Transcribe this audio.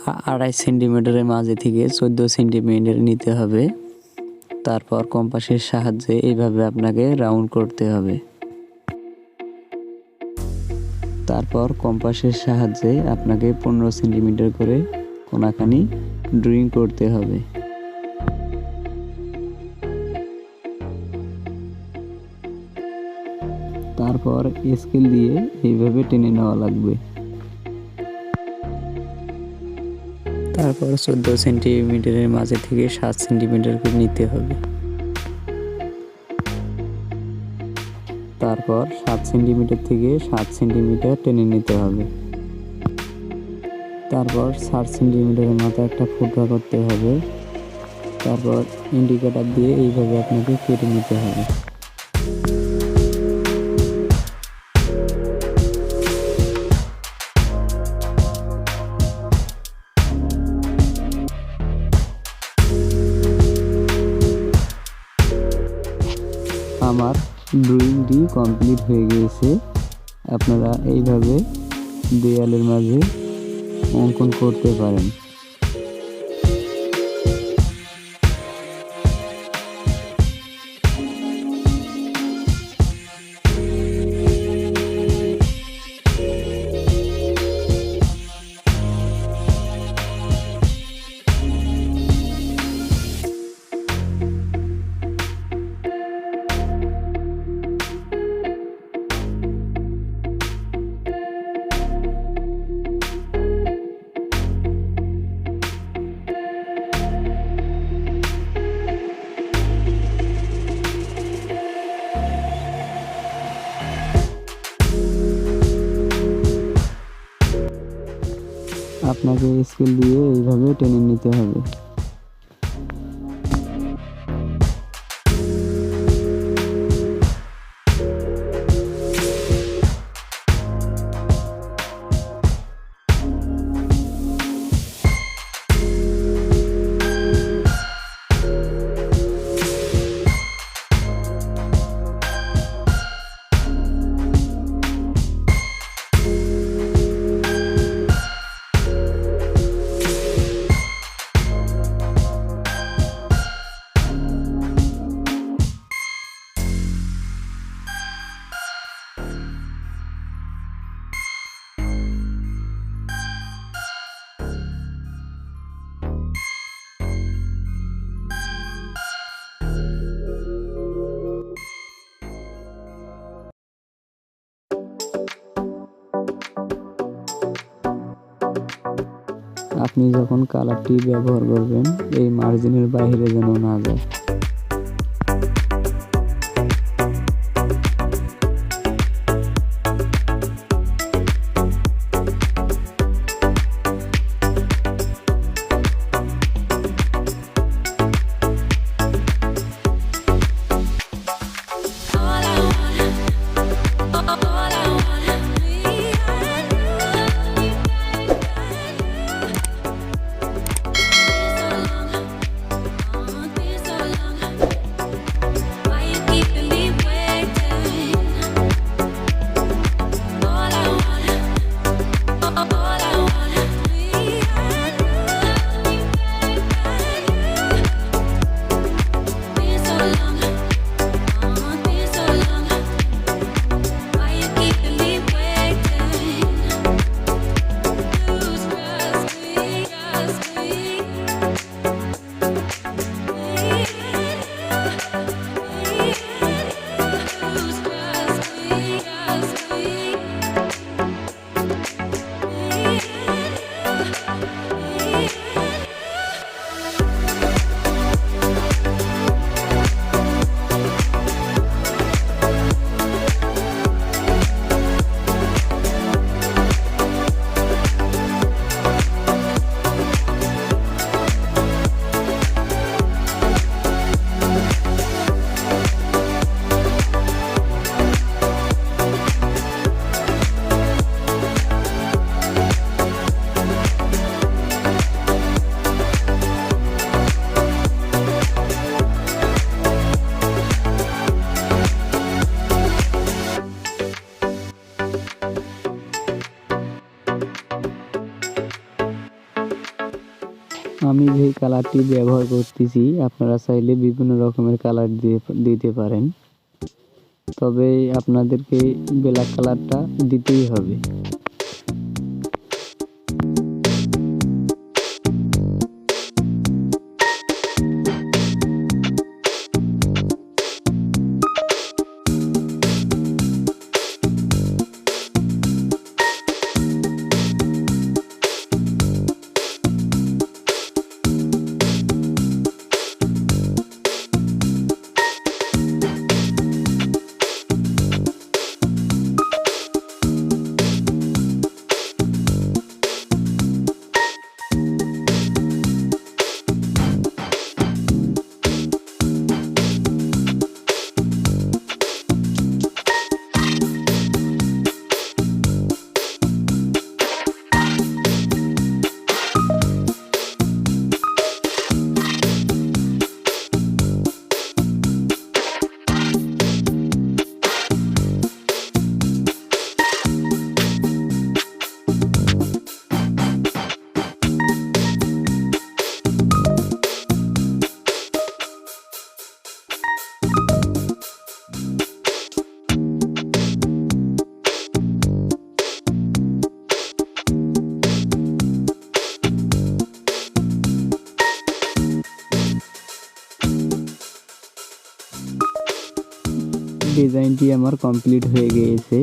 2.5 সেন্টিমিটারের মাঝে থেকে 14 সেন্টিমিটার নিতে হবে। তারপর কম্পাসের সাহায্যে এইভাবে আপনাকে রাউন্ড করতে হবে। তারপর কম্পাসের সাহায্যে আপনাকে 15 সেন্টিমিটার করে কোনাখানি ড্রয়িং করতে হবে। তারপর স্কেল দিয়ে এইভাবে টেনে নেওয়া লাগবে। তারপর 14 সেন্টিমিটারের মাঝে থেকে 7 সেন্টিমিটার করে নিতে হবে। তারপর 7 সেন্টিমিটার থেকে 7 সেন্টিমিটার টেনে নিতে হবে। তারপর 7 সেন্টিমিটারের মাথায় একটা ফুটা করতে হবে। তারপর ইন্ডিকেটর দিয়ে এইভাবে আপনাকে কেটে নিতে হবে। আমার ড্রয়িংটি কমপ্লিট হয়ে গিয়েছে। আপনারা এইভাবে দেয়ালের মাঝে অঙ্কন করতে পারেন। আপনাকে স্কেল দিয়ে এইভাবে টেনে নিতে হবে। আপনি যখন কালারটি ব্যবহার করবেন এই মার্জিনের বাইরে যেন না যায়। আমি যে কালারটি ব্যবহার করতেছি আপনারা চাইলে বিভিন্ন রকমের কালার দিতে পারেন, তবে আপনাদেরকে ব্ল্যাক কালারটা দিতেই হবে। ডিজাইনটি আমার কমপ্লিট হয়ে গিয়েছে।